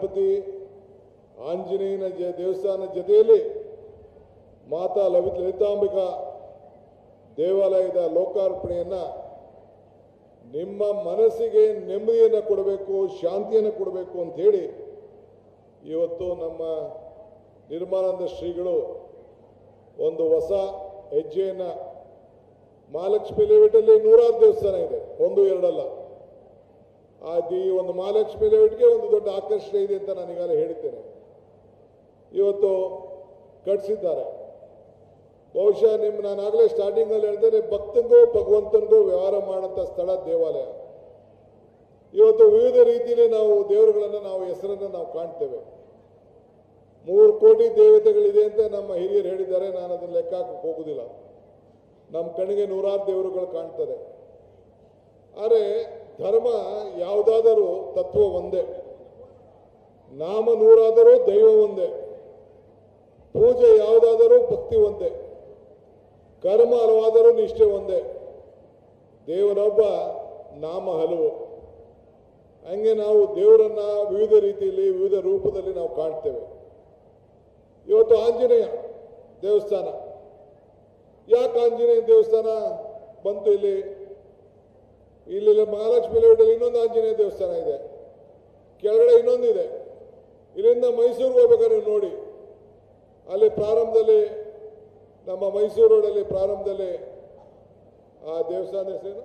ಗಣಪತಿ ಆಂಜನೇಯನ ದೇವಸ್ಥಾನ ಜೊತೆಯಲ್ಲಿ ಮಾತಾ ಲಲಿತಾಂಬಿಕಾ ದೇವಾಲಯದ ಲೋಕಾರ್ಪಣೆಯನ್ನು ನಿಮ್ಮ ಮನಸ್ಸಿಗೆ ನೆಮ್ಮದಿಯನ್ನು ಕೊಡಬೇಕು, ಶಾಂತಿಯನ್ನು ಕೊಡಬೇಕು ಅಂತ ಹೇಳಿ ಇವತ್ತು ನಮ್ಮ ನಿರ್ಮಲಾನಂದ ಶ್ರೀಗಳು ಒಂದು ಹೊಸ ಹೆಜ್ಜೆಯನ್ನು ಮಹಾಲಕ್ಷ್ಮಿ ಲೇಔಟಲ್ಲಿ 100 ದೇವಸ್ಥಾನ ಇದೆ, 1-2 ಅಲ್ಲ. ಈ ಒಂದು ಮಹಾಲಕ್ಷ್ಮಿ ಲೇಔಟ್ಗೆ ಒಂದು ದೊಡ್ಡ ಆಕರ್ಷಣೆ ಇದೆ ಅಂತ ನಾನು ಈಗಾಗಲೇ ಹೇಳಿದ್ದೇನೆ. ಇವತ್ತು ಕಟ್ಟಿಸಿದ್ದಾರೆ. ಬಹುಶಃ ನಾನು ಆಗಲೇ ಸ್ಟಾರ್ಟಿಂಗಲ್ಲಿ ಹೇಳ್ತೇನೆ, ಭಕ್ತನಿಗೂ ಭಗವಂತನಿಗೂ ವ್ಯವಹಾರ ಮಾಡೋಂಥ ಸ್ಥಳ ದೇವಾಲಯ. ಇವತ್ತು ವಿವಿಧ ರೀತಿಯಲ್ಲಿ ನಾವು ದೇವರುಗಳನ್ನು ನಾವು ಹೆಸರನ್ನು ನಾವು ಕಾಣ್ತೇವೆ. 3 ಕೋಟಿ ದೇವತೆಗಳಿದೆ ಅಂತ ನಮ್ಮ ಹಿರಿಯರು ಹೇಳಿದ್ದಾರೆ. ನಾನು ಅದನ್ನು ಲೆಕ್ಕ ಹಾಕಕ್ಕೆ ಹೋಗುವುದಿಲ್ಲ. ನಮ್ಮ ಕಣ್ಣಿಗೆ 100 ದೇವರುಗಳು ಕಾಣ್ತದೆ. ಆದರೆ ಧರ್ಮ ಯಾವುದಾದರೂ ತತ್ವ ಒಂದೇ, ನಾಮ 100 ಆದರೂ ದೈವ ಒಂದೇ, ಪೂಜೆ ಯಾವುದಾದರೂ ಭಕ್ತಿ ಒಂದೇ, ಕರ್ಮ ಹಲವಾದರೂ ನಿಷ್ಠೆ ಒಂದೇ, ದೇವರೊಬ್ಬ ನಾಮ ಹಲವು. ಹಂಗೆ ನಾವು ದೇವರನ್ನ ವಿವಿಧ ರೀತಿಯಲ್ಲಿ ವಿವಿಧ ರೂಪದಲ್ಲಿ ನಾವು ಕಾಣ್ತೇವೆ. ಇವತ್ತು ಆಂಜನೇಯ ದೇವಸ್ಥಾನ, ಯಾಕೆ ಆಂಜನೇಯ ದೇವಸ್ಥಾನ ಬಂತು? ಇಲ್ಲಿ ಮಹಾಲಕ್ಷ್ಮಿ ಲೇಔಟಲ್ಲಿ ಇನ್ನೊಂದು ಆಂಜನೇಯ ದೇವಸ್ಥಾನ ಇದೆ, ಕೆಳಗಡೆ ಇನ್ನೊಂದಿದೆ. ಇಲ್ಲಿಂದ ಮೈಸೂರಿಗೆ ಹೋಗ್ಬೇಕಾದ್ರೆ ನೋಡಿ, ಅಲ್ಲಿ ಪ್ರಾರಂಭದಲ್ಲಿ ನಮ್ಮ ಮೈಸೂರು ರೋಡಲ್ಲಿ ಪ್ರಾರಂಭದಲ್ಲಿ ಆ ದೇವಸ್ಥಾನ ಹೆಸರೇನು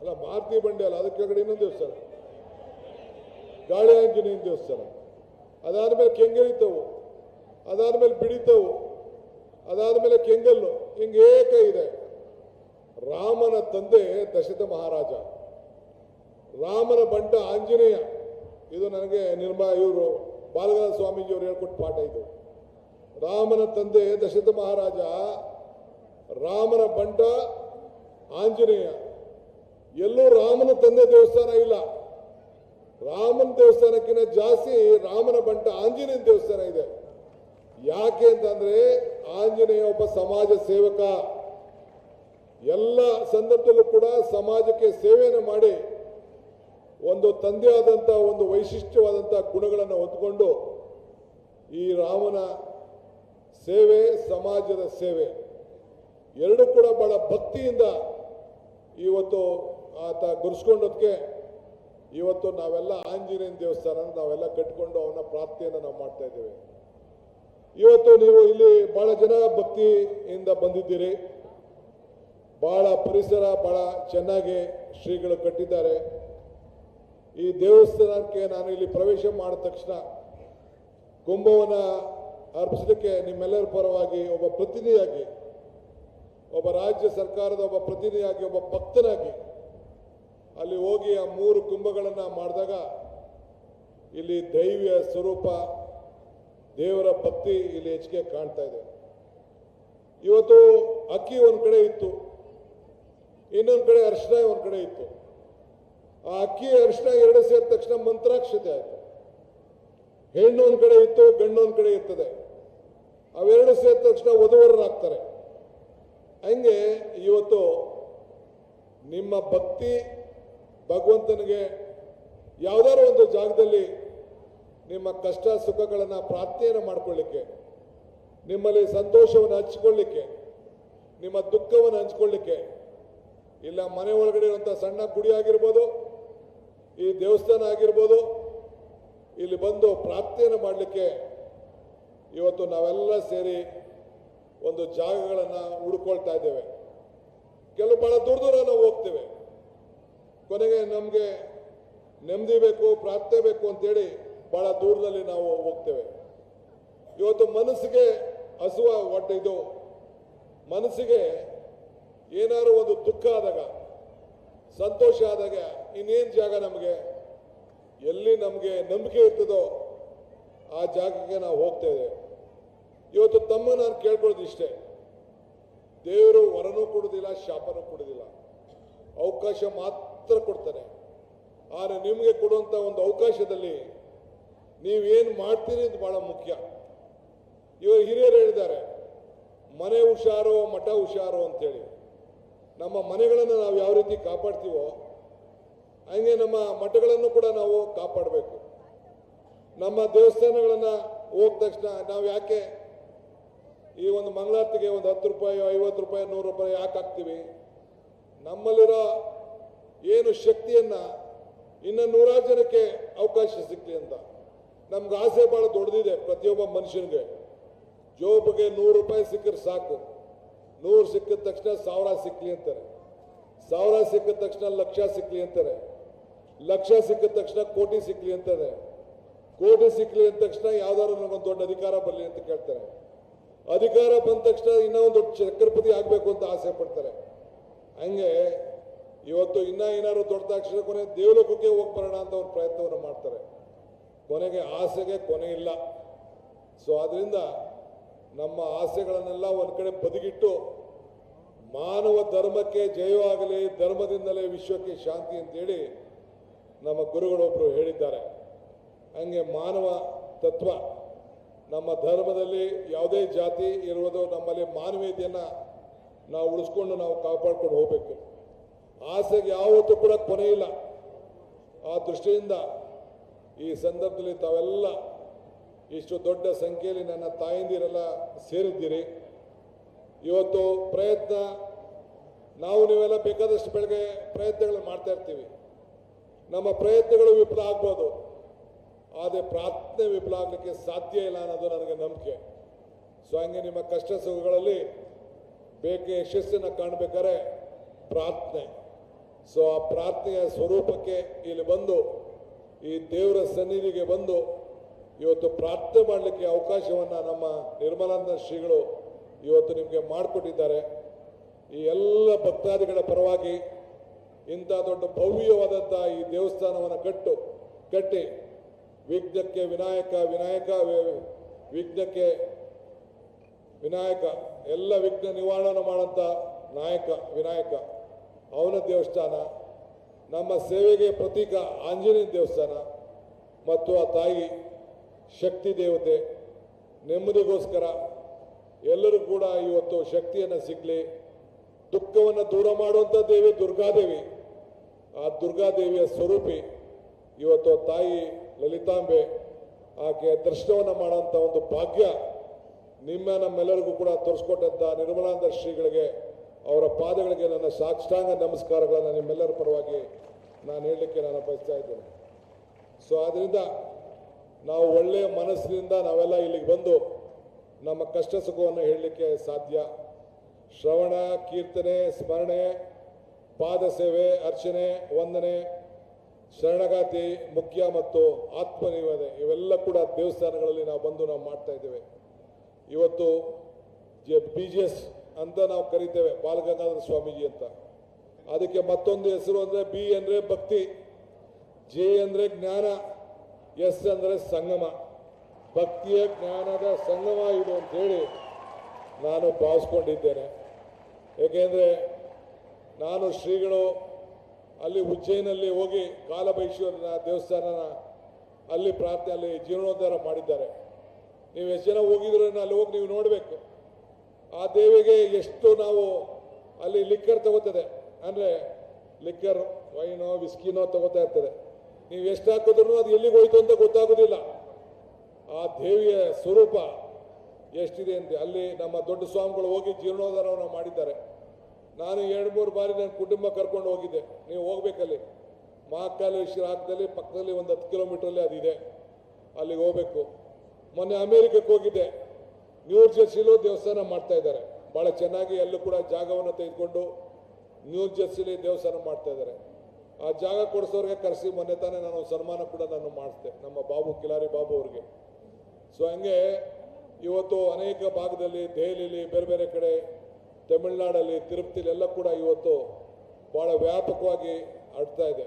ಅಲ್ಲ, ಮಾರುತಿ ಬಂಡೆ ಅಲ್ಲ, ಅದಕ್ಕೆ ಕೆಳಗಡೆ ಇನ್ನೊಂದು ದೇವಸ್ಥಾನ, ಗಾಳಿ ಆಂಜನೇಯನ ದೇವಸ್ಥಾನ. ಅದಾದ್ಮೇಲೆ ಕೆಂಗರಿತವು, ಅದಾದ್ಮೇಲೆ ಬಿಡಿತವು, ಅದಾದ್ಮೇಲೆ ಕೆಂಗಲ್ಲು, ಹಿಂಗೆ ಏಕ ಇದೆ. ರಾಮನ ತಂದೆ ದಶರಥ ಮಹಾರಾಜ, ರಾಮನ ಬಂಟ ಆಂಜನೇಯ. ಇದು ನನಗೆ ಇವರು ಬಾಲಗಂಗಾಧರ ಸ್ವಾಮೀಜಿಯವರು ಹೇಳ್ಕೊಟ್ಟ ಪಾಠ ಇದು. ರಾಮನ ತಂದೆ ದಶರಥ ಮಹಾರಾಜ, ರಾಮನ ಬಂಟ ಆಂಜನೇಯ. ಎಲ್ಲೂ ರಾಮನ ತಂದೆ ದೇವಸ್ಥಾನ ಇಲ್ಲ. ರಾಮನ ದೇವಸ್ಥಾನಕ್ಕಿಂತ ಜಾಸ್ತಿ ರಾಮನ ಬಂಟ ಆಂಜನೇಯನ ದೇವಸ್ಥಾನ ಇದೆ. ಯಾಕೆ ಅಂತಂದ್ರೆ ಆಂಜನೇಯ ಒಬ್ಬ ಸಮಾಜ ಸೇವಕ. ಎಲ್ಲ ಸಂದರ್ಭದಲ್ಲೂ ಕೂಡ ಸಮಾಜಕ್ಕೆ ಸೇವೆಯನ್ನು ಮಾಡಿ ಒಂದು ತಂದೆಯಾದಂಥ ಒಂದು ವೈಶಿಷ್ಟ್ಯವಾದಂಥ ಗುಣಗಳನ್ನು ಹೊಂದಿಕೊಂಡು ಈ ರಾಮನ ಸೇವೆ, ಸಮಾಜದ ಸೇವೆ ಎರಡೂ ಕೂಡ ಬಹಳ ಭಕ್ತಿಯಿಂದ ಇವತ್ತು ಆತ ಗುರುಸ್ಕೊಂಡೋದಕ್ಕೆ ಇವತ್ತು ನಾವೆಲ್ಲ ಆಂಜನೇಯನ ದೇವಸ್ಥಾನ ನಾವೆಲ್ಲ ಕಟ್ಕೊಂಡು ಅವನ ಪ್ರಾರ್ಥನೆಯನ್ನು ನಾವು ಮಾಡ್ತಾ ಇದ್ದೇವೆ. ಇವತ್ತು ನೀವು ಇಲ್ಲಿ ಬಹಳ ಜನ ಭಕ್ತಿಯಿಂದ ಬಂದಿದ್ದೀರಿ. ಬಹಳ ಪರಿಸರ ಬಹಳ ಚೆನ್ನಾಗಿ ಶ್ರೀಗಳು ಕಟ್ಟಿದ್ದಾರೆ. ಈ ದೇವಸ್ಥಾನಕ್ಕೆ ನಾನು ಇಲ್ಲಿ ಪ್ರವೇಶ ಮಾಡಿದ ತಕ್ಷಣ ಕುಂಭವನ್ನು ಅರ್ಪಿಸಲಿಕ್ಕೆ ನಿಮ್ಮೆಲ್ಲರ ಪರವಾಗಿ ಒಬ್ಬ ಪ್ರತಿನಿಧಿಯಾಗಿ, ಒಬ್ಬ ರಾಜ್ಯ ಸರ್ಕಾರದ ಒಬ್ಬ ಪ್ರತಿನಿಧಿಯಾಗಿ, ಒಬ್ಬ ಭಕ್ತನಾಗಿ ಅಲ್ಲಿ ಹೋಗಿ ಆ 3 ಕುಂಭಗಳನ್ನು ಮಾಡಿದಾಗ ಇಲ್ಲಿ ದೈವಿಯ ಸ್ವರೂಪ, ದೇವರ ಭಕ್ತಿ ಇಲ್ಲಿ ಹೆಚ್ಚಿಗೆ ಕಾಣ್ತಾ ಇದೆ. ಇವತ್ತು ಅಕ್ಕಿ ಒಂದು ಕಡೆ ಇತ್ತು, ಇನ್ನೊಂದು ಕಡೆ ಅರಿಶಿನ ಒಂದು ಕಡೆ ಇತ್ತು. ಆ ಅಕ್ಕಿ ಅರಿಶಿನ ಎರಡು ಸೇರಿದ ತಕ್ಷಣ ಮಂತ್ರಾಕ್ಷತೆ ಆಯಿತು. ಹೆಣ್ಣು ಒಂದು ಕಡೆ ಇತ್ತು, ಗಂಡು ಒಂದು ಕಡೆ ಇರ್ತದೆ. ಅವೆರಡು ಸೇರಿದ ತಕ್ಷಣ ವಧುವರರಾಗ್ತಾರೆ. ಹಂಗೆ ಇವತ್ತು ನಿಮ್ಮ ಭಕ್ತಿ ಭಗವಂತನಿಗೆ ಯಾವುದಾದ್ರು ಒಂದು ಜಾಗದಲ್ಲಿ ನಿಮ್ಮ ಕಷ್ಟ ಸುಖಗಳನ್ನು ಪ್ರಾರ್ಥನೆಯನ್ನು ಮಾಡಿಕೊಳ್ಳಿಕ್ಕೆ, ನಿಮ್ಮಲ್ಲಿ ಸಂತೋಷವನ್ನು ಹಂಚಿಕೊಳ್ಳಿಕ್ಕೆ, ನಿಮ್ಮ ದುಃಖವನ್ನು ಹಂಚಿಕೊಳ್ಳಿಕ್ಕೆ, ಇಲ್ಲ ಮನೆ ಒಳಗಡೆ ಇರುವಂಥ ಸಣ್ಣ ಗುಡಿ ಆಗಿರ್ಬೋದು, ಈ ದೇವಸ್ಥಾನ ಆಗಿರ್ಬೋದು, ಇಲ್ಲಿ ಬಂದು ಪ್ರಾರ್ಥನೆಯನ್ನು ಮಾಡಲಿಕ್ಕೆ ಇವತ್ತು ನಾವೆಲ್ಲ ಸೇರಿ ಒಂದು ಜಾಗಗಳನ್ನು ಹುಡುಕೊಳ್ತಾ ಇದ್ದೇವೆ. ಕೆಲವು ಬಹಳ ದೂರ ನಾವು ಹೋಗ್ತೇವೆ. ಕೊನೆಗೆ ನಮಗೆ ನೆಮ್ಮದಿ ಬೇಕು, ಪ್ರಾರ್ಥನೆ ಬೇಕು ಅಂತೇಳಿ ಬಹಳ ದೂರದಲ್ಲಿ ನಾವು ಹೋಗ್ತೇವೆ. ಇವತ್ತು ಮನಸ್ಸಿಗೆ ಹಸುವ ಇದು ಮನಸ್ಸಿಗೆ ಏನಾದ್ರು ಒಂದು ದುಃಖ ಆದಾಗ, ಸಂತೋಷ ಆದಾಗ ಇನ್ನೇನು ಜಾಗ ನಮಗೆ, ಎಲ್ಲಿ ನಮಗೆ ನಂಬಿಕೆ ಇರ್ತದೋ ಆ ಜಾಗಕ್ಕೆ ನಾವು ಹೋಗ್ತೇವೆ. ಇವತ್ತು ತಮ್ಮ ನಾನು ಕೇಳ್ಕೊಳ್ಳೋದು ಇಷ್ಟೇ, ದೇವರು ವರನೂ ಕೊಡೋದಿಲ್ಲ, ಶಾಪನೂ ಕೊಡೋದಿಲ್ಲ, ಅವಕಾಶ ಮಾತ್ರ ಕೊಡ್ತಾನೆ. ಆದರೆ ನಿಮಗೆ ಕೊಡುವಂಥ ಒಂದು ಅವಕಾಶದಲ್ಲಿ ನೀವೇನು ಮಾಡ್ತೀರಿ ಅಂತ ಬಹಳ ಮುಖ್ಯ. ಇವರು ಹಿರಿಯರು ಹೇಳಿದ್ದಾರೆ, ಮನೆ ಹುಷಾರು ಮಠ ಹುಷಾರು ಅಂತೇಳಿ. ನಮ್ಮ ಮನೆಗಳನ್ನು ನಾವು ಯಾವ ರೀತಿ ಕಾಪಾಡ್ತೀವೋ ಹಂಗೆ ನಮ್ಮ ಮಠಗಳನ್ನು ಕೂಡ ನಾವು ಕಾಪಾಡಬೇಕು. ನಮ್ಮ ದೇವಸ್ಥಾನಗಳನ್ನು ಹೋದ ತಕ್ಷಣ ನಾವು ಯಾಕೆ ಈ ಒಂದು ಮಂಗಳಾರತಿಗೆ ಒಂದು 10 ರೂಪಾಯಿ 50 ರೂಪಾಯಿ 100 ರೂಪಾಯಿ ಯಾಕೆ ಹಾಕ್ತೀವಿ? ನಮ್ಮಲ್ಲಿರೋ ಏನು ಶಕ್ತಿಯನ್ನ ಇನ್ನು 100 ಜನಕ್ಕೆ ಅವಕಾಶ ಸಿಕ್ಲಿ ಅಂತ ನಮ್ಗೆ ಆಸೆ ಬಹಳ ದೊಡ್ಡದಿದೆ. ಪ್ರತಿಯೊಬ್ಬ ಮನುಷ್ಯನಿಗೆ ಜೋಬಿಗೆ 100 ರೂಪಾಯಿ ಸಿಕ್ಕರೆ ಸಾಕು. 100 ಸಿಕ್ಕಿದ ತಕ್ಷಣ 1000 ಸಿಕ್ಲಿ ಅಂತಾರೆ, 1000 ಸಿಕ್ಕಿದ ತಕ್ಷಣ ಲಕ್ಷ ಸಿಕ್ಲಿ ಅಂತಾರೆ, ಲಕ್ಷ ಸಿಕ್ಕಿದ ತಕ್ಷಣ ಕೋಟಿ ಸಿಕ್ಲಿ ಅಂತಾರೆ, ಕೋಟಿ ಸಿಕ್ಲಿ ಅಂದ ತಕ್ಷಣ ಯಾವ್ದಾದ್ರು ನಮಗೊಂದು ದೊಡ್ಡ ಅಧಿಕಾರ ಬರಲಿ ಅಂತ ಕೇಳ್ತಾರೆ, ಅಧಿಕಾರ ಬಂದ ತಕ್ಷಣ ಇನ್ನೂ ಒಂದು ದೊಡ್ಡ ಚಕ್ರಪತಿ ಆಗಬೇಕು ಅಂತ ಆಸೆ ಪಡ್ತಾರೆ. ಹಂಗೆ ಇವತ್ತು ಏನಾದ್ರು ದೊಡ್ಡ ತಕ್ಷಣ ಕೊನೆ ದೇವಲೋಕಕ್ಕೆ ಹೋಗಿ ಬರೋಣ ಅಂತ ಒಂದು ಪ್ರಯತ್ನವನ್ನು ಮಾಡ್ತಾರೆ. ಕೊನೆಗೆ ಆಸೆಗೆ ಕೊನೆ ಇಲ್ಲ. ಸೊ ಆದ್ರಿಂದ ನಮ್ಮ ಆಸೆಗಳನ್ನೆಲ್ಲ ಒಂದು ಕಡೆ ಬದಿಗಿಟ್ಟು ಮಾನವ ಧರ್ಮಕ್ಕೆ ಜಯವಾಗಲಿ, ಧರ್ಮದಿಂದಲೇ ವಿಶ್ವಕ್ಕೆ ಶಾಂತಿ ಅಂತೇಳಿ ನಮ್ಮ ಗುರುಗಳೊಬ್ಬರು ಹೇಳಿದ್ದಾರೆ. ಹಂಗೆ ಮಾನವ ತತ್ವ ನಮ್ಮ ಧರ್ಮದಲ್ಲಿ ಯಾವುದೇ ಜಾತಿ ಇರುವುದು, ನಮ್ಮಲ್ಲಿ ಮಾನವೀಯತೆಯನ್ನು ನಾವು ಉಳಿಸ್ಕೊಂಡು ನಾವು ಕಾಪಾಡ್ಕೊಂಡು ಹೋಗಬೇಕು. ಆಸೆಗೆ ಯಾವತ್ತೂ ಕೂಡ ಕೊನೆ ಇಲ್ಲ. ಆ ದೃಷ್ಟಿಯಿಂದ ಈ ಸಂದರ್ಭದಲ್ಲಿ ತಾವೆಲ್ಲ ಇಷ್ಟು ದೊಡ್ಡ ಸಂಖ್ಯೆಯಲ್ಲಿ ನನ್ನ ತಾಯಂದಿರೆಲ್ಲ ಸೇರಿದ್ದೀರಿ. ಇವತ್ತು ಪ್ರಯತ್ನ ನೀವೆಲ್ಲ ಬೇಕಾದಷ್ಟು ಬೆಳಗ್ಗೆ ಪ್ರಯತ್ನಗಳು ಮಾಡ್ತಾ ಇರ್ತೀವಿ. ನಮ್ಮ ಪ್ರಯತ್ನಗಳು ವಿಫಲ ಆಗ್ಬೋದು, ಆದರೆ ಪ್ರಾರ್ಥನೆ ವಿಫಲ ಆಗಲಿಕ್ಕೆ ಸಾಧ್ಯ ಇಲ್ಲ ಅನ್ನೋದು ನನಗೆ ನಂಬಿಕೆ. ಸೊ ಹಂಗೆ ನಿಮ್ಮ ಕಷ್ಟ ಸುಖಗಳಲ್ಲಿ ಬೇಕೆ ಯಶಸ್ಸನ್ನು ಕಾಣಬೇಕಾದ್ರೆ ಪ್ರಾರ್ಥನೆ. ಸೊ ಆ ಪ್ರಾರ್ಥನೆಯ ಸ್ವರೂಪಕ್ಕೆ ಇಲ್ಲಿ ಬಂದು ಈ ದೇವರ ಸನ್ನಿಧಿಗೆ ಬಂದು ಇವತ್ತು ಪ್ರಾರ್ಥನೆ ಮಾಡಲಿಕ್ಕೆ ಅವಕಾಶವನ್ನು ನಮ್ಮ ನಿರ್ಮಲಾನಂದ ಶ್ರೀಗಳು ಇವತ್ತು ನಿಮಗೆ ಮಾಡಿಕೊಟ್ಟಿದ್ದಾರೆ. ಈ ಎಲ್ಲ ಭಕ್ತಾದಿಗಳ ಪರವಾಗಿ ಇಂಥ ದೊಡ್ಡ ಭವ್ಯವಾದಂಥ ಈ ದೇವಸ್ಥಾನವನ್ನು ಕಟ್ಟಿ ವಿಘ್ನಕ್ಕೆ ವಿನಾಯಕ, ವಿಘ್ನಕ್ಕೆ ವಿನಾಯಕ, ಎಲ್ಲ ವಿಘ್ನ ನಿವಾರಣೆ ಮಾಡೋಂಥ ನಾಯಕ ವಿನಾಯಕ, ಅವನ ದೇವಸ್ಥಾನ, ನಮ್ಮ ಸೇವೆಗೆ ಪ್ರತೀಕ ಆಂಜನೇಯ ದೇವಸ್ಥಾನ ಮತ್ತು ಆ ತಾಯಿ ಶಕ್ತಿ ದೇವತೆ ನೆಮ್ಮದಿಗೋಸ್ಕರ ಎಲ್ಲರೂ ಕೂಡ ಇವತ್ತು ಶಕ್ತಿಯನ್ನು ಸಿಗಲಿ. ದುಃಖವನ್ನು ದೂರ ಮಾಡುವಂಥ ದೇವಿ ದುರ್ಗಾದೇವಿ, ಆ ದುರ್ಗಾದೇವಿಯ ಸ್ವರೂಪಿ ಇವತ್ತು ತಾಯಿ ಲಲಿತಾಂಬೆ, ಆಕೆ ದರ್ಶನವನ್ನು ಮಾಡುವಂಥ ಒಂದು ಭಾಗ್ಯ ನಮ್ಮೆಲ್ಲರಿಗೂ ಕೂಡ ತೋರಿಸ್ಕೊಟ್ಟಂಥ ನಿರ್ಮಲಾನಂದ ಶ್ರೀಗಳಿಗೆ, ಅವರ ಪಾದಗಳಿಗೆ ನನ್ನ ಸಾಷ್ಟಾಂಗ ನಮಸ್ಕಾರಗಳನ್ನು ನಿಮ್ಮೆಲ್ಲರ ಪರವಾಗಿ ನಾನು ಹೇಳಲಿಕ್ಕೆ ನಾನು ಬಯಸ್ತಾ ಇದ್ದೇನೆ. ಸೊ ಆದ್ದರಿಂದ ನಾವು ಒಳ್ಳೆಯ ಮನಸ್ಸಿನಿಂದ ನಾವೆಲ್ಲ ಇಲ್ಲಿಗೆ ಬಂದು ನಮ್ಮ ಕಷ್ಟ ಸುಖವನ್ನು ಹೇಳಲಿಕ್ಕೆ ಸಾಧ್ಯ. ಶ್ರವಣ, ಕೀರ್ತನೆ, ಸ್ಮರಣೆ, ಪಾದ ಸೇವೆ, ಅರ್ಚನೆ, ವಂದನೆ, ಶರಣಗಾತಿ ಮುಖ್ಯ ಮತ್ತು ಆತ್ಮನಿವೇದನೆ ಇವೆಲ್ಲ ಕೂಡ ದೇವಸ್ಥಾನಗಳಲ್ಲಿ ನಾವು ಬಂದು ನಾವು ಮಾಡ್ತಾ ಇದ್ದೇವೆ. ಇವತ್ತು BGS ಅಂತ ನಾವು ಕರಿತೇವೆ, ಬಾಲಗಂಗಾಧರ ಸ್ವಾಮೀಜಿ ಅಂತ. ಅದಕ್ಕೆ ಮತ್ತೊಂದು ಹೆಸರು ಅಂದರೆ B ಅಂದರೆ ಭಕ್ತಿ, J ಅಂದರೆ ಜ್ಞಾನ, S ಅಂದರೆ ಸಂಗಮ. ಭಕ್ತಿಯ ಜ್ಞಾನದ ಸಂಗಮ ಇದು ಅಂತೇಳಿ ನಾನು ಭಾವಿಸ್ಕೊಂಡಿದ್ದೇನೆ. ಏಕೆಂದರೆ ನಾನು ಶ್ರೀಗಳು ಅಲ್ಲಿ ಉಜ್ಜಯಿನಲ್ಲಿ ಹೋಗಿ ಕಾಲಭೈಶ್ವರನ ದೇವಸ್ಥಾನನ ಅಲ್ಲಿ ಪ್ರಾರ್ಥನೆ, ಅಲ್ಲಿ ಜೀರ್ಣೋದ್ಧಾರ ಮಾಡಿದ್ದಾರೆ. ನೀವು ಎಷ್ಟು ಜನ ಹೋಗಿದ್ರೆ ಅಲ್ಲಿ ಹೋಗಿ ನೀವು ನೋಡಬೇಕು. ಆ ದೇವಿಗೆ ಎಷ್ಟು ನಾವು ಅಲ್ಲಿ ಲಿಕ್ಕರ್ ತಗೋತದೆ, ಅಂದರೆ ಲಿಕ್ಕರ್, ವೈನೋ, ವಿಸ್ಕಿನೋ ತಗೋತಾ ಇರ್ತದೆ. ನೀವು ಎಷ್ಟು ಹಾಕಿದ್ರು ಅದು ಎಲ್ಲಿಗೆ ಹೋಯ್ತು ಅಂತ ಗೊತ್ತಾಗೋದಿಲ್ಲ. ಆ ದೇವಿಯ ಸ್ವರೂಪ ಎಷ್ಟಿದೆ ಅಂತ ಅಲ್ಲಿ ನಮ್ಮ ದೊಡ್ಡ ಸ್ವಾಮಿಗಳು ಹೋಗಿ ಜೀರ್ಣೋದ್ಧಾರವನ್ನು ಮಾಡಿದ್ದಾರೆ. ನಾನು 2-3 ಬಾರಿ ನನ್ನ ಕುಟುಂಬ ಕರ್ಕೊಂಡು ಹೋಗಿದ್ದೆ. ನೀವು ಹೋಗ್ಬೇಕಲ್ಲಿ ಮಹಾಕಾಲೇಶ್ವರ ಹಾಕದಲ್ಲಿ ಪಕ್ಕದಲ್ಲಿ ಒಂದು 10 ಕಿಲೋಮೀಟ್ರಲ್ಲಿ ಅದಿದೆ, ಅಲ್ಲಿಗೆ ಹೋಗ್ಬೇಕು. ಮೊನ್ನೆ ಅಮೇರಿಕಕ್ಕೆ ಹೋಗಿದ್ದೆ, ನ್ಯೂ ಜೆರ್ಸಿಲೂ ದೇವಸ್ಥಾನ ಮಾಡ್ತಾ ಇದ್ದಾರೆ. ಭಾಳ ಚೆನ್ನಾಗಿ ಎಲ್ಲೂ ಕೂಡ ಜಾಗವನ್ನು ತೆಗೆದುಕೊಂಡು ನ್ಯೂ ಜೆರ್ಸಿಲಿ ದೇವಸ್ಥಾನ ಮಾಡ್ತಾ ಇದ್ದಾರೆ. ಆ ಜಾಗ ಕೊಡಿಸೋರಿಗೆ ಕರೆಸಿ ಮೊನ್ನೆ ತಾನೇ ನಾನು ಸನ್ಮಾನ ಕೂಡ ನಾನು ಮಾಡಿಸ್ದೆ, ನಮ್ಮ ಬಾಬು ಕಿಲಾರಿ ಬಾಬು ಅವ್ರಿಗೆ. ಸೊ ಹಂಗೆ ಇವತ್ತು ಅನೇಕ ಭಾಗದಲ್ಲಿ, ದೆಹಲಿಯಲ್ಲಿ, ಬೇರೆ ಬೇರೆ ಕಡೆ, ತಮಿಳುನಾಡಲ್ಲಿ, ತಿರುಪತಿಲಿ ಎಲ್ಲ ಕೂಡ ಇವತ್ತು ಭಾಳ ವ್ಯಾಪಕವಾಗಿ ಹರಡ್ತಾ ಇದೆ.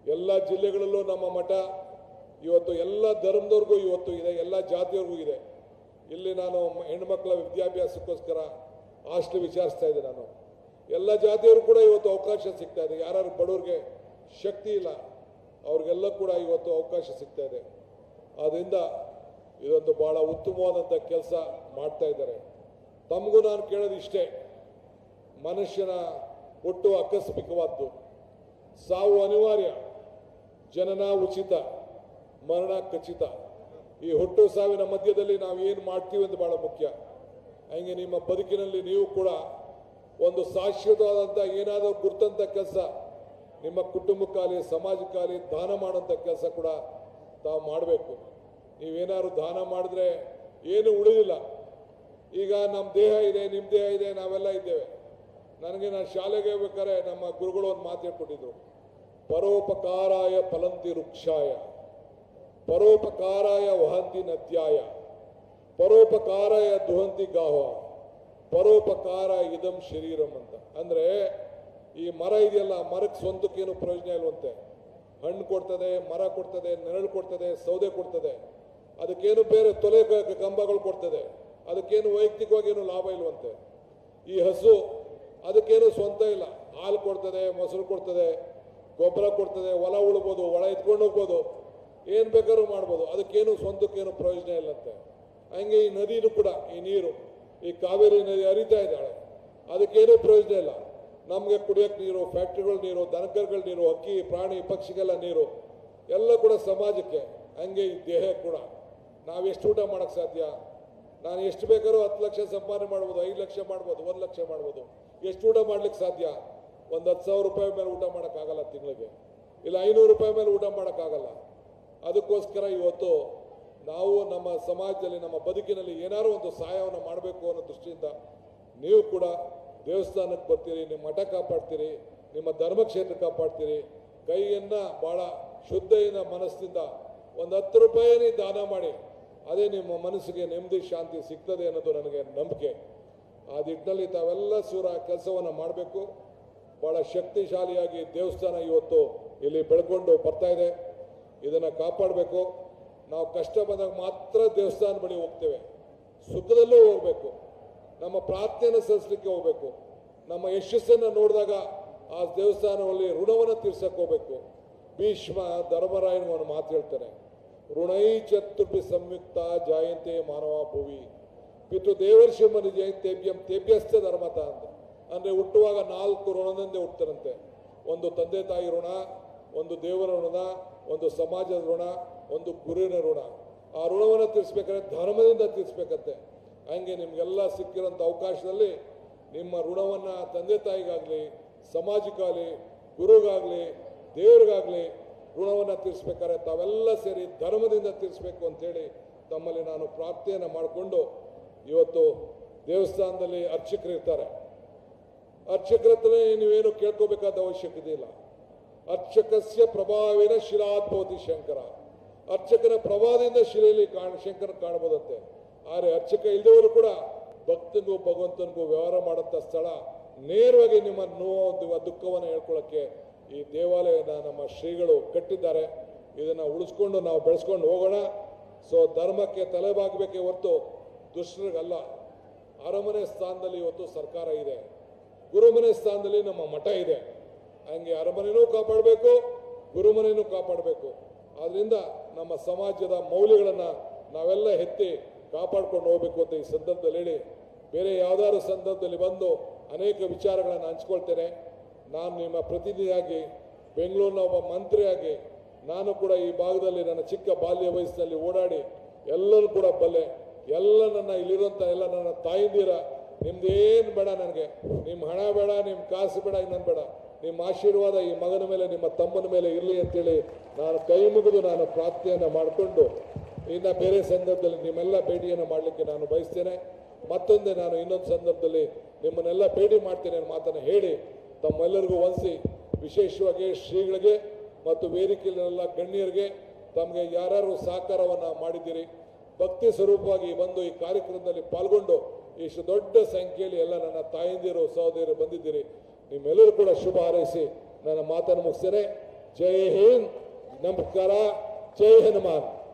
ಎಲ್ಲ ಜಿಲ್ಲೆಗಳಲ್ಲೂ ನಮ್ಮ ಮಠ ಇವತ್ತು ಎಲ್ಲ ಧರ್ಮದವ್ರಿಗೂ ಇವತ್ತು ಇದೆ, ಎಲ್ಲ ಜಾತಿಯವ್ರಿಗೂ ಇದೆ. ಇಲ್ಲಿ ನಾನು ಹೆಣ್ಮಕ್ಳ ವಿದ್ಯಾಭ್ಯಾಸಕ್ಕೋಸ್ಕರ ಹಾಸ್ಟೆಲ್ ವಿಚಾರಿಸ್ತಾ ಇದ್ದೆ. ನಾನು ಎಲ್ಲ ಜಾತಿಯವರು ಕೂಡ ಇವತ್ತು ಅವಕಾಶ ಸಿಗ್ತಾ ಇದೆ. ಯಾರು ಬಡವ್ರಿಗೆ ಶಕ್ತಿ ಇಲ್ಲ ಅವ್ರಿಗೆಲ್ಲ ಕೂಡ ಇವತ್ತು ಅವಕಾಶ ಸಿಗ್ತಾ ಇದೆ. ಆದ್ದರಿಂದ ಇದೊಂದು ಭಾಳ ಉತ್ತಮವಾದಂಥ ಕೆಲಸ ಮಾಡ್ತಾ ಇದ್ದಾರೆ. ತಮಗೂ ನಾನು ಕೇಳೋದು ಇಷ್ಟೇ, ಮನುಷ್ಯನ ಹುಟ್ಟು ಆಕಸ್ಮಿಕವಾದ್ದು, ಸಾವು ಅನಿವಾರ್ಯ. ಜನನ ಉಚಿತ, ಮರಣ ಖಚಿತ. ಈ ಹುಟ್ಟು ಸಾವಿನ ಮಧ್ಯದಲ್ಲಿ ನಾವು ಏನು ಮಾಡ್ತೀವಿ ಅಂತ ಬಹಳ ಮುಖ್ಯ. ಹಂಗೆ ನಿಮ್ಮ ಬದುಕಿನಲ್ಲಿ ನೀವು ಕೂಡ ಒಂದು ಶಾಶ್ವತವಾದಂಥ ಏನಾದರೂ ಗುರ್ತಂಥ ಕೆಲಸ ನಿಮ್ಮ ಕುಟುಂಬಕ್ಕಾಗಲಿ ಸಮಾಜಕ್ಕಾಗಲಿ ದಾನ ಮಾಡೋಂಥ ಕೆಲಸ ಕೂಡ ತಾವು ಮಾಡಬೇಕು. ನೀವೇನಾದ್ರು ದಾನ ಮಾಡಿದ್ರೆ ಏನು ಉಳಿದಿಲ್ಲ. ಈಗ ನಮ್ಮ ದೇಹ ಇದೆ, ನಿಮ್ಮ ದೇಹ ಇದೆ, ನಾವೆಲ್ಲ ಇದ್ದೇವೆ. ನಾನು ಶಾಲೆಗೆ ಹೋಗ್ಬೇಕಾದ್ರೆ ನಮ್ಮ ಗುರುಗಳು ಒಂದು ಮಾತು ಹೇಳ್ಕೊಟ್ಟಿದ್ರು, ಪರೋಪಕಾರಾಯ ಫಲಂತಿ ವೃಕ್ಷಾಯ, ಪರೋಪಕಾರಾಯ ವಹಂತಿ ನದ್ಯಾಯ, ಪರೋಪಕಾರಾಯ ದುಹಂತಿ ಗಾಹ, ಪರೋಪಕಾರ ಇದಂ ಶರೀರಂ ಅಂತ. ಅಂದರೆ ಈ ಮರ ಇದೆಯಲ್ಲ, ಮರಕ್ಕೆ ಸ್ವಂತಕ್ಕೇನು ಪ್ರಯೋಜನ ಇಲ್ವಂತೆ. ಹಣ್ಣು ಕೊಡ್ತದೆ, ಮರ ಕೊಡ್ತದೆ, ನೆರಳು ಕೊಡ್ತದೆ, ಸೌದೆ ಕೊಡ್ತದೆ, ಅದಕ್ಕೇನು ಬೇರೆ ತೊಲೆ ಕಂಬಗಳು ಕೊಡ್ತದೆ, ಅದಕ್ಕೇನು ವೈಯಕ್ತಿಕವಾಗಿ ಏನು ಲಾಭ ಇಲ್ವಂತೆ. ಈ ಹಸು ಅದಕ್ಕೇನು ಸ್ವಂತ ಇಲ್ಲ, ಹಾಲು ಕೊಡ್ತದೆ, ಮೊಸರು ಕೊಡ್ತದೆ, ಗೊಬ್ಬರ ಕೊಡ್ತದೆ, ಹೊಲ ಉಳ್ಬೋದು, ಹೊಲ ಎತ್ಕೊಂಡು ಹೋಗ್ಬೋದು, ಏನು ಬೇಕಾದ್ರೂ ಮಾಡ್ಬೋದು, ಅದಕ್ಕೇನು ಸ್ವಂತಕ್ಕೇನು ಪ್ರಯೋಜನ ಇಲ್ಲಂತೆ. ಹಂಗೆ ಈ ನದಿನೂ ಕೂಡ, ಈ ನೀರು, ಈ ಕಾವೇರಿ ನದಿ ಹರಿತಾ ಇದ್ದಾಳೆ, ಅದಕ್ಕೇನೂ ಪ್ರಯೋಜನ ಇಲ್ಲ. ನಮಗೆ ಕುಡಿಯೋಕ್ಕೆ ನೀರು, ಫ್ಯಾಕ್ಟ್ರಿಗಳ ನೀರು, ದನಕರುಗಳ ನೀರು, ಹಕ್ಕಿ ಪ್ರಾಣಿ ಪಕ್ಷಿಗೆಲ್ಲ ನೀರು ಎಲ್ಲ ಕೂಡ ಸಮಾಜಕ್ಕೆ. ಹಂಗೆ ಈ ದೇಹ ಕೂಡ ನಾವು ಎಷ್ಟು ಊಟ ಮಾಡೋಕ್ಕೆ ಸಾಧ್ಯ? ನಾನು ಎಷ್ಟು ಬೇಕಾದ್ರೂ 10 ಲಕ್ಷ ಸಂಪಾದನೆ ಮಾಡ್ಬೋದು, 5 ಲಕ್ಷ ಮಾಡ್ಬೋದು, 1 ಲಕ್ಷ ಮಾಡ್ಬೋದು. ಎಷ್ಟು ಊಟ ಮಾಡ್ಲಿಕ್ಕೆ ಸಾಧ್ಯ? ಒಂದು 10,000 ರೂಪಾಯಿ ಮೇಲೆ ಊಟ ಮಾಡೋಕ್ಕಾಗಲ್ಲ ತಿಂಗಳಿಗೆ, ಇಲ್ಲ 500 ರೂಪಾಯಿ ಮೇಲೆ ಊಟ ಮಾಡೋಕ್ಕಾಗಲ್ಲ. ಅದಕ್ಕೋಸ್ಕರ ಇವತ್ತು ನಾವು ನಮ್ಮ ಸಮಾಜದಲ್ಲಿ, ನಮ್ಮ ಬದುಕಿನಲ್ಲಿ ಏನಾದ್ರು ಒಂದು ಸಹಾಯವನ್ನು ಮಾಡಬೇಕು ಅನ್ನೋ ದೃಷ್ಟಿಯಿಂದ ನೀವು ಕೂಡ ದೇವಸ್ಥಾನಕ್ಕೆ ಬರ್ತೀರಿ, ನಿಮ್ಮ ಮಠ ಕಾಪಾಡ್ತೀರಿ, ನಿಮ್ಮ ಧರ್ಮಕ್ಷೇತ್ರ ಕಾಪಾಡ್ತೀರಿ. ಕೈಯನ್ನು ಭಾಳ ಶುದ್ಧೆಯಿಂದ ಮನಸ್ಸಿಂದ ಒಂದು 10 ರೂಪಾಯಿ ದಾನ ಮಾಡಿ, ಅದೇ ನಿಮ್ಮ ಮನಸ್ಸಿಗೆ ನೆಮ್ಮದಿ ಶಾಂತಿ ಸಿಗ್ತದೆ ಅನ್ನೋದು ನನಗೆ ನಂಬಿಕೆ. ಆ ನಿಟ್ಟಿನಲ್ಲಿ ತಾವೆಲ್ಲ ಕೆಲಸವನ್ನು ಮಾಡಬೇಕು. ಭಾಳ ಶಕ್ತಿಶಾಲಿಯಾಗಿ ದೇವಸ್ಥಾನ ಇವತ್ತು ಇಲ್ಲಿ ಬೆಳ್ಕೊಂಡು ಬರ್ತಾ ಇದೆ. ಇದನ್ನು ಕಾಪಾಡಬೇಕು. ನಾವು ಕಷ್ಟ ಬಂದಾಗ ಮಾತ್ರ ದೇವಸ್ಥಾನ ಬಳಿ ಹೋಗ್ತೇವೆ, ಸುಖದಲ್ಲೂ ಹೋಗಬೇಕು, ನಮ್ಮ ಪ್ರಾರ್ಥನೆಯನ್ನು ಸಲ್ಲಿಸಲಿಕ್ಕೆ ಹೋಗಬೇಕು. ನಮ್ಮ ಯಶಸ್ಸನ್ನು ನೋಡಿದಾಗ ಆ ದೇವಸ್ಥಾನದಲ್ಲಿ ಋಣವನ್ನು ತೀರ್ಸಕ್ಕೆ ಹೋಗಬೇಕು. ಭೀಷ್ಮ ಧರ್ಮರಾಯನ ಒಂದು ಮಾತು ಹೇಳ್ತಾನೆ, ಋಣೈ ಚತುರ್ಭಿ ಸಂಯುಕ್ತ ಜಾಯಂತೆ ಮಾನವ ಭುವಿ ಪಿತೃ ದೇವರ್ಷಿ ಮನಿ ಜಯಂತೇಭ್ಯಂ ತೇಭ್ಯಸ್ಥ ಧರ್ಮತ ಅಂತ. ಅಂದರೆ ಹುಟ್ಟುವಾಗ 4 ಋಣದಿಂದ ಹುಟ್ಟತಾರಂತೆ. ಒಂದು ತಂದೆ ತಾಯಿ ಋಣ, ಒಂದು ದೇವರ ಋಣ, ಒಂದು ಸಮಾಜದ ಋಣ, ಒಂದು ಗುರುವಿನ ಋಣ. ಆ ಋಣವನ್ನು ತೀರಿಸ್ಬೇಕಾದ್ರೆ ಧರ್ಮದಿಂದ ತೀರಿಸ್ಬೇಕಂತೆ. ಹಂಗೆ ನಿಮಗೆಲ್ಲ ಸಿಕ್ಕಿರೋಂಥ ಅವಕಾಶದಲ್ಲಿ ನಿಮ್ಮ ಋಣವನ್ನು ತಂದೆ ತಾಯಿಗಾಗಲಿ, ಸಮಾಜಕ್ಕಾಗಲಿ, ಗುರುಗಾಗಲಿ, ದೇವ್ರಿಗಾಗಲಿ ಋಣವನ್ನು ತೀರಿಸ್ಬೇಕಾದ್ರೆ ತಾವೆಲ್ಲ ಸೇರಿ ಧರ್ಮದಿಂದ ತೀರಿಸ್ಬೇಕು ಅಂಥೇಳಿ ತಮ್ಮಲ್ಲಿ ನಾನು ಪ್ರಾರ್ಥನೆಯನ್ನು ಮಾಡಿಕೊಂಡು, ಇವತ್ತು ದೇವಸ್ಥಾನದಲ್ಲಿ ಅರ್ಚಕರು ಇರ್ತಾರೆ. ಅರ್ಚಕರ ಹತ್ರನೇ ನೀವೇನು ಕೇಳ್ಕೋಬೇಕಾದ ಅವಶ್ಯಕತೆ ಇಲ್ಲ. ಅರ್ಚಕಸ್ಯ ಪ್ರಭಾವೇನ ಶಿಲಾದ್ಭವತಿ ಶಂಕರ. ಅರ್ಚಕನ ಪ್ರಭಾವದಿಂದ ಶಿಲೆಯಲ್ಲಿ ಶಂಕರ ಕಾಣಬಹುದಂತೆ. ಆದರೆ ಅರ್ಚಕ ಇಲ್ಲದವರು ಕೂಡ ಭಕ್ತನಿಗೂ ಭಗವಂತನಿಗೂ ವ್ಯವಹಾರ ಮಾಡೋಂಥ ಸ್ಥಳ. ನೇರವಾಗಿ ನಿಮ್ಮ ನೋವು ದುಃಖವನ್ನು ಹೇಳ್ಕೊಳ್ಳೋಕ್ಕೆ ಈ ದೇವಾಲಯನ ನಮ್ಮ ಶ್ರೀಗಳು ಕಟ್ಟಿದ್ದಾರೆ. ಇದನ್ನು ಉಳಿಸ್ಕೊಂಡು ನಾವು ಬೆಳೆಸ್ಕೊಂಡು ಹೋಗೋಣ. ಸೊ ಧರ್ಮಕ್ಕೆ ತಲೆಬಾಗಬೇಕೇ ಹೊರತು ದುಷ್ಟರಿಗಲ್ಲ. ಅರಮನೆ ಸ್ಥಾನದಲ್ಲಿ ಇವತ್ತು ಸರ್ಕಾರ ಇದೆ, ಗುರುಮನೆ ಸ್ಥಾನದಲ್ಲಿ ನಮ್ಮ ಮಠ ಇದೆ. ಹಂಗೆ ಅರಮನೆಯೂ ಕಾಪಾಡಬೇಕು, ಗುರುಮನೆಯೂ ಕಾಪಾಡಬೇಕು. ಆದ್ದರಿಂದ ನಮ್ಮ ಸಮಾಜದ ಮೌಲ್ಯಗಳನ್ನು ನಾವೆಲ್ಲ ಎತ್ತಿ ಕಾಪಾಡ್ಕೊಂಡು ಹೋಗಬೇಕು ಅಂತ ಈ ಸಂದರ್ಭದಲ್ಲಿ ಹೇಳಿ, ಬೇರೆ ಯಾವುದಾದ್ರು ಸಂದರ್ಭದಲ್ಲಿ ಬಂದು ಅನೇಕ ವಿಚಾರಗಳನ್ನು ಹಂಚ್ಕೊಳ್ತೇನೆ. ನಾನು ನಿಮ್ಮ ಪ್ರತಿನಿಧಿಯಾಗಿ, ಬೆಂಗಳೂರಿನ ಒಬ್ಬ ಮಂತ್ರಿಯಾಗಿ ನಾನು ಕೂಡ ಈ ಭಾಗದಲ್ಲಿ ನನ್ನ ಚಿಕ್ಕ ಬಾಲ್ಯ ವಯಸ್ಸಿನಲ್ಲಿ ಓಡಾಡಿ ಎಲ್ಲರೂ ಕೂಡ ಬಲ್ಲೆ. ಎಲ್ಲ ನನ್ನ ಇಲ್ಲಿರುವಂಥ ಎಲ್ಲ ನನ್ನ ತಾಯಿಂದಿರ, ನಿಮ್ದೇನು ಬೇಡ ನನಗೆ, ನಿಮ್ಮ ಹಣ ಬೇಡ, ನಿಮ್ಮ ಕಾಸು ಬೇಡ, ಇನ್ನೊಂದು ಬೇಡ, ನಿಮ್ಮ ಆಶೀರ್ವಾದ ಈ ಮಗನ ಮೇಲೆ, ನಿಮ್ಮ ತಮ್ಮನ ಮೇಲೆ ಇರಲಿ ಅಂತೇಳಿ ನಾನು ಕೈ ಮುಗಿದು ನಾನು ಪ್ರಾರ್ಥನೆಯನ್ನು ಮಾಡಿಕೊಂಡು ಇನ್ನು ಬೇರೆ ಸಂದರ್ಭದಲ್ಲಿ ನಿಮ್ಮೆಲ್ಲ ಭೇಟಿಯನ್ನು ಮಾಡಲಿಕ್ಕೆ ನಾನು ಬಯಸ್ತೇನೆ. ಮತ್ತೊಂದೇ ನಾನು ಇನ್ನೊಂದು ಸಂದರ್ಭದಲ್ಲಿ ನಿಮ್ಮನ್ನೆಲ್ಲ ಭೇಟಿ ಮಾಡ್ತೇನೆ ಅನ್ನೋ ಮಾತನ್ನು ಹೇಳಿ ತಮ್ಮೆಲ್ಲರಿಗೂ ವಂದಿಸಿ, ವಿಶೇಷವಾಗಿ ಶ್ರೀಗಳಿಗೆ ಮತ್ತು ವೇದಿಕೆಯಲ್ಲೆಲ್ಲ ಗಣ್ಯರಿಗೆ ತಮಗೆ ಯಾರ್ಯಾರು ಸಹಕಾರವನ್ನು ಮಾಡಿದ್ದೀರಿ, ಭಕ್ತಿ ಸ್ವರೂಪವಾಗಿ ಬಂದು ಈ ಕಾರ್ಯಕ್ರಮದಲ್ಲಿ ಪಾಲ್ಗೊಂಡು ಇಷ್ಟು ದೊಡ್ಡ ಸಂಖ್ಯೆಯಲ್ಲಿ ಎಲ್ಲ ನನ್ನ ತಾಯಂದಿರು ಸಹೋದರಿಯರು ಬಂದಿದ್ದೀರಿ. ನಿಮ್ಮೆಲ್ಲರೂ ಕೂಡ ಶುಭ ಹಾರೈಸಿ ನನ್ನ ಮಾತನ್ನು ಮುಗಿಸ್ತೇನೆ. ಜೈ ಹಿಂದ್, ನಮಸ್ಕಾರ, ಜೈ ಹನುಮಾನ್.